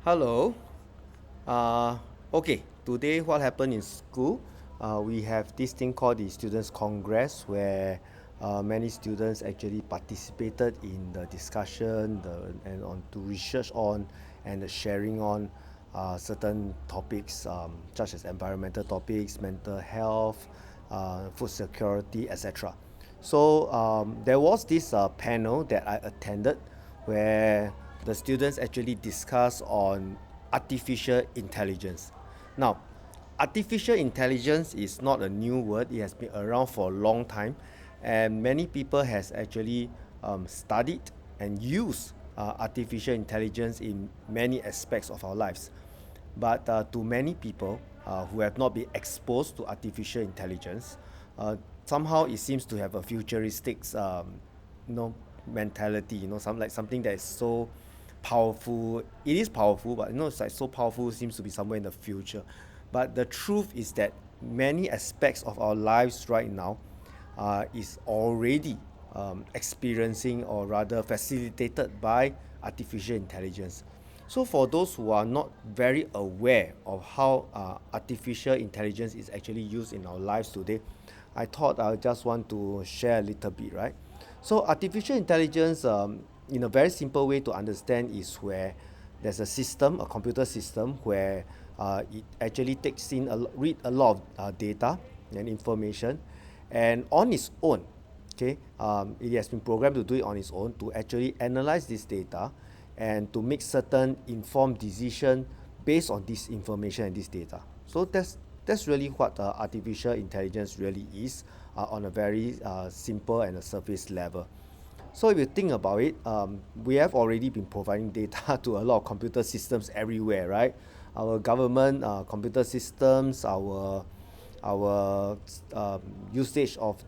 Hello. Uh, okay, today what happened in school? We have this thing called the Students' Congress where many students actually participated in the discussion and on to research on and the sharing on certain topics such as environmental topics, mental health, food security, etc. So there was this panel that I attended where the students actually discuss on artificial intelligence. Now, artificial intelligence is not a new word. It has been around for a long time, and many people has actually studied and used artificial intelligence in many aspects of our lives. But to many people who have not been exposed to artificial intelligence, somehow it seems to have a futuristic, you know, mentality. Something that is so powerful. It is powerful, but it's like so powerful seems to be somewhere in the future. But the truth is that many aspects of our lives right now is already experiencing or rather facilitated by artificial intelligence. So for those who are not very aware of how artificial intelligence is actually used in our lives today, I thought I just want to share a little bit, right? So artificial intelligence, in a very simple way to understand, is where there's a system, a computer system, where it actually takes in read a lot of data and information, and on its own, okay, it has been programmed to do it on its own to actually analyze this data and to make certain informed decision based on this information and this data. So that's really what artificial intelligence really is on a very simple and a surface level. So if you think about it, we have already been providing data to a lot of computer systems everywhere, right? Our government computer systems, our usage of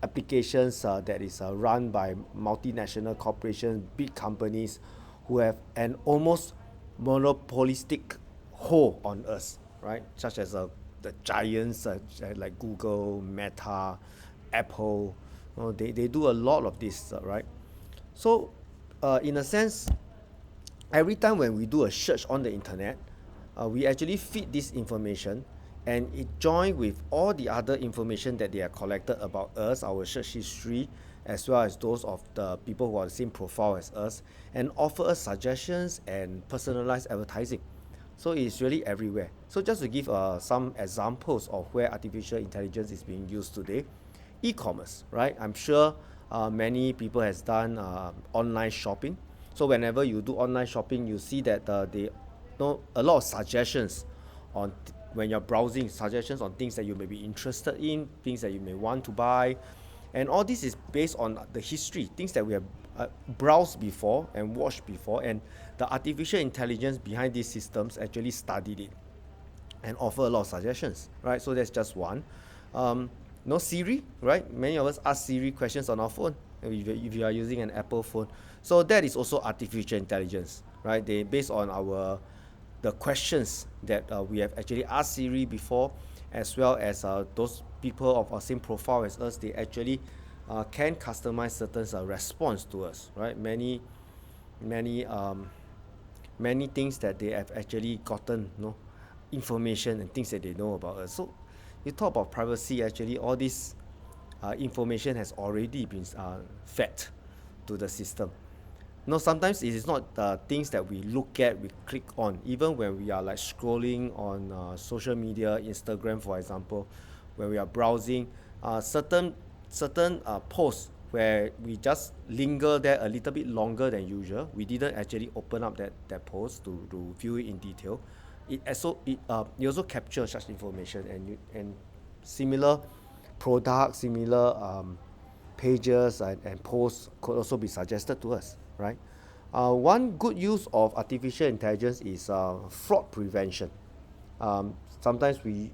applications that is run by multinational corporations, big companies who have an almost monopolistic hold on us, right? Such as the giants like Google, Meta, Apple. They do a lot of this, right? So, in a sense, every time when we do a search on the internet, we actually feed this information and it join with all the other information that they are collected about us, our search history, as well as those of the people who are the same profile as us, and offer us suggestions and personalized advertising. So it's really everywhere. So just to give some examples of where artificial intelligence is being used today, e-commerce, right? I'm sure many people has done online shopping. So whenever you do online shopping, you see that they know a lot of suggestions on when you're browsing, suggestions on things that you may be interested in, things that you may want to buy, and all this is based on the history, things that we have browsed before and watched before, and the artificial intelligence behind these systems actually studied it and offer a lot of suggestions, right? So that's just one. No Siri, right? Many of us ask Siri questions on our phone if you are using an Apple phone. So that is also artificial intelligence, right? They based on our the questions that we have actually asked Siri before, as well as those people of our same profile as us. They actually can customize certain response to us, right? Many many things that they have actually gotten, information and things that they know about us. So you talk about privacy, actually all this information has already been fed to the system. Sometimes it is not the things that we look at, we click on, even when we are like scrolling on social media, Instagram for example, when we are browsing certain posts where we just linger there a little bit longer than usual. We didn't actually open up that post to view it in detail. It also captures such information, and similar products, similar pages and posts could also be suggested to us, right? One good use of artificial intelligence is fraud prevention. Sometimes we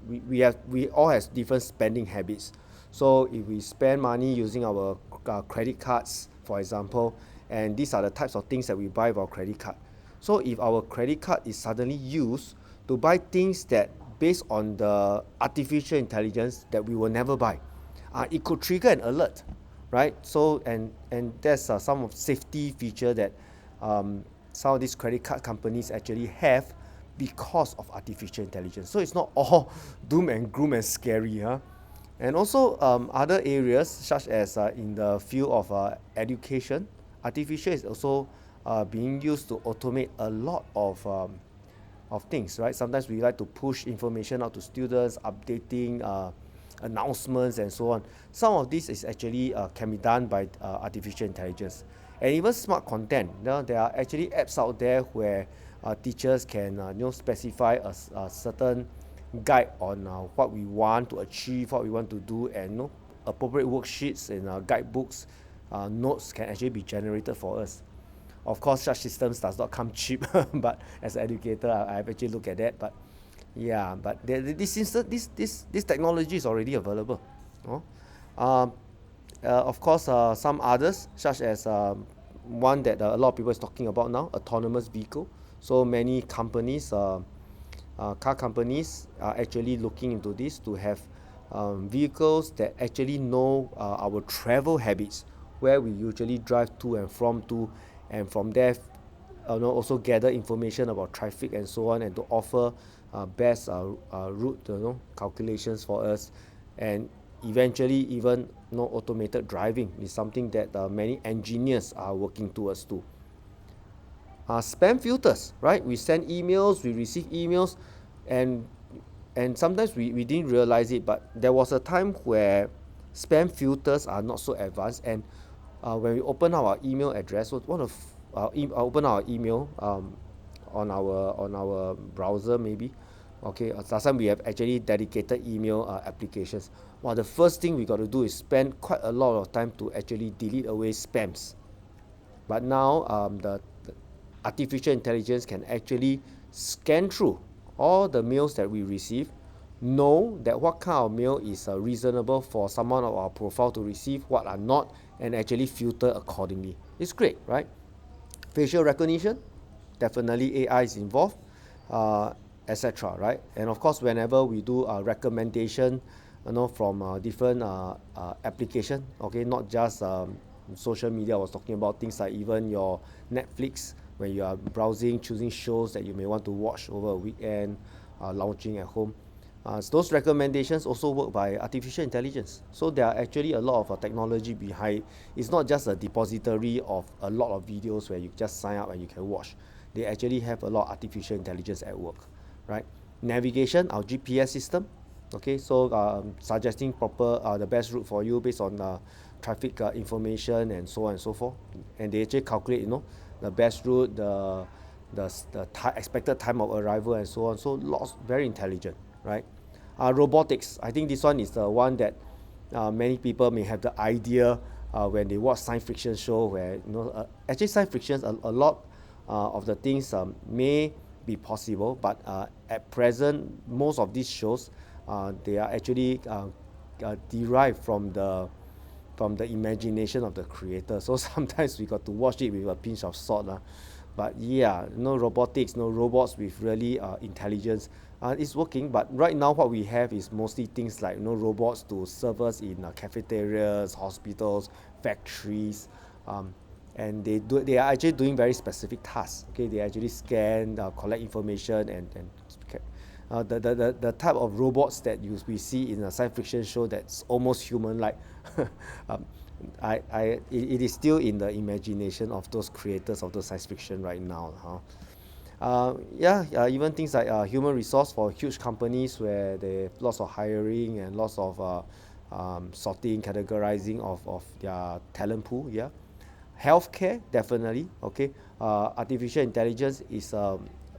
all have different spending habits. So if we spend money using our credit cards, for example, and these are the types of things that we buy with our credit card. So if our credit card is suddenly used to buy things that based on the artificial intelligence that we will never buy, it could trigger an alert, right? So and there's some of safety feature that some of these credit card companies actually have because of artificial intelligence. So it's not all doom and gloom and scary, huh? And also other areas such as in the field of education, artificial is also being used to automate a lot of things, right? Sometimes we like to push information out to students, updating announcements and so on. Some of this is actually can be done by artificial intelligence. And even smart content. There are actually apps out there where teachers can specify a certain guide on what we want to achieve, what we want to do, and appropriate worksheets and guidebooks, notes can actually be generated for us. Of course, such systems does not come cheap, but as an educator, I've actually looked at that. But yeah, but this technology is already available. No? Um, of course, some others, such as one that a lot of people is talking about now, autonomous vehicle. So many companies, car companies, are actually looking into this to have vehicles that actually know our travel habits, where we usually drive to and from there also gather information about traffic and so on, and to offer best route calculations for us, and eventually even automated driving is something that many engineers are working towards too. Spam filters, right? We send emails, we receive emails, and sometimes we didn't realize it, but there was a time where spam filters are not so advanced, and when we open our email address, open our email on our browser maybe. Okay, last time we have actually dedicated email applications. The first thing we got to do is spend quite a lot of time to actually delete away spams. But now the artificial intelligence can actually scan through all the mails that we receive, know that what kind of mail is reasonable for someone of our profile to receive, what are not, and actually filter accordingly. It's great, right? Facial recognition, definitely AI is involved, etc. Right? And of course, whenever we do a recommendation, from different application, okay, not just social media. I was talking about things like even your Netflix, when you are browsing, choosing shows that you may want to watch over a weekend, lounging at home. Those recommendations also work by artificial intelligence. So there are actually a lot of technology behind. It's not just a depository of a lot of videos where you just sign up and you can watch. They actually have a lot of artificial intelligence at work, right? Navigation, our GPS system, okay, so suggesting the best route for you based on traffic information and so on and so forth. And they actually calculate, the best route, the expected time of arrival and so on. So very intelligent, right? Robotics, I think this one is the one that many people may have the idea when they watch science fiction show, where actually science fiction, a lot of the things may be possible, but at present most of these shows they are actually derived from the imagination of the creator. So sometimes we got to watch it with a pinch of salt. But yeah, robotics, robots with really intelligence. It's working, but right now what we have is mostly things like robots to serve us in cafeterias, hospitals, factories, and they are actually doing very specific tasks. Okay, they actually scan, collect information, and the type of robots that we see in a science fiction show that's almost human-like. It is still in the imagination of those creators of the science fiction right now. Even things like human resource for huge companies where they have lots of hiring and lots of sorting, categorizing of their talent pool. Yeah, healthcare, definitely. Okay, artificial intelligence is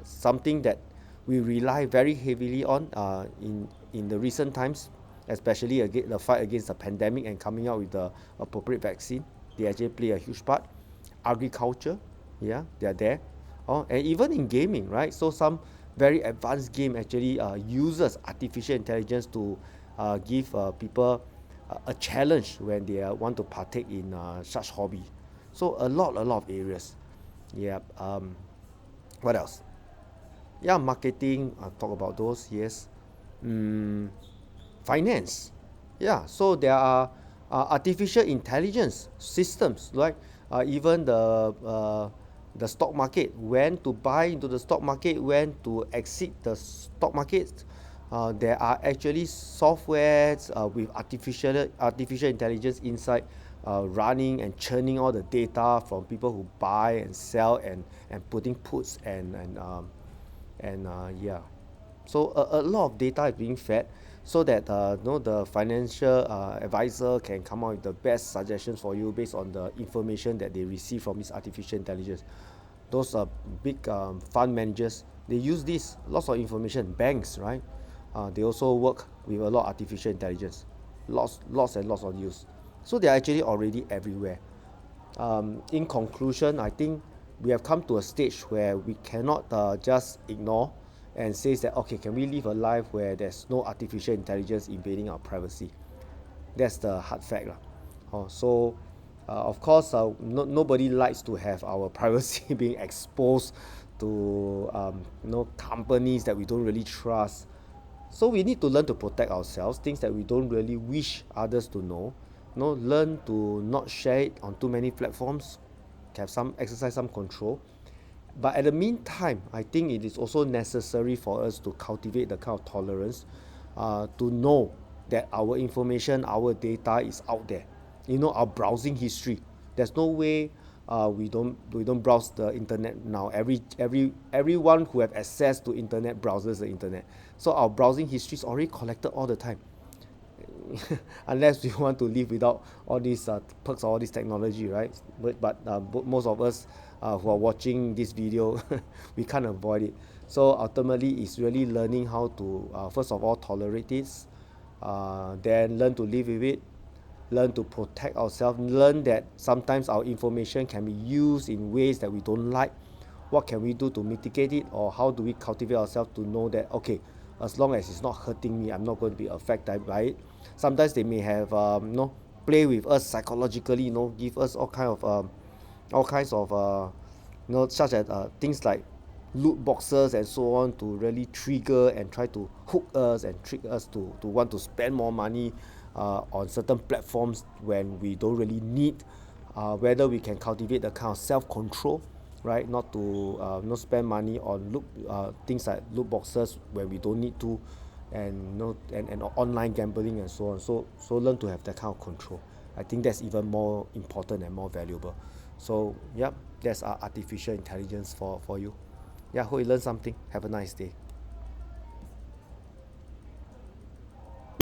something that we rely very heavily on in the recent times, especially against the fight against the pandemic and coming out with the appropriate vaccine. They actually play a huge part. Agriculture, yeah, they are there. And even in gaming, right? So some very advanced game actually uses artificial intelligence to give people a challenge when they want to partake in such hobby. So a lot of areas. Yeah. What else? Yeah, marketing. I'll talk about those. Yes. Finance. Yeah, so there are artificial intelligence systems, like even the stock market, when to buy into the stock market, when to exit the stock market. There are actually softwares with artificial intelligence inside, running and churning all the data from people who buy and sell, and putting puts and yeah. So a lot of data is being fed, so that the financial advisor can come out with the best suggestions for you based on the information that they receive from this artificial intelligence. Those big fund managers, they use this lots of information. Banks, right? They also work with a lot of artificial intelligence, lots and lots of use. So they are actually already everywhere. In conclusion, I think we have come to a stage where we cannot just ignore and say that, okay, can we live a life where there's no artificial intelligence invading our privacy? That's the hard fact lah. So of course, nobody likes to have our privacy being exposed to companies that we don't really trust. So we need to learn to protect ourselves, things that we don't really wish others to know. Learn to not share it on too many platforms, exercise some control. But at the meantime, I think it is also necessary for us to cultivate the kind of tolerance, to know that our information, our data is out there. Our browsing history. There's no way we don't browse the internet now. Everyone who have access to internet browses the internet. So our browsing history is already collected all the time. Unless we want to live without all these perks of all this technology, right? But most of us who are watching this video, we can't avoid it. So ultimately, it's really learning how to first of all tolerate this, then learn to live with it, learn to protect ourselves, learn that sometimes our information can be used in ways that we don't like. What can we do to mitigate it, or how do we cultivate ourselves to know that, okay, as long as it's not hurting me, I'm not going to be affected by it. Sometimes they may have play with us psychologically, give us all kinds of such as things like loot boxes and so on, to really trigger and try to hook us and trick us to want to spend more money on certain platforms when we don't really need. Whether we can cultivate the kind of self-control, right, not to not spend money on things like loot boxes when we don't need to, and online gambling and so on. So learn to have that kind of control. I think that's even more important and more valuable. So yep, that's artificial intelligence for you. Yeah, hope you learn something. Have a nice day.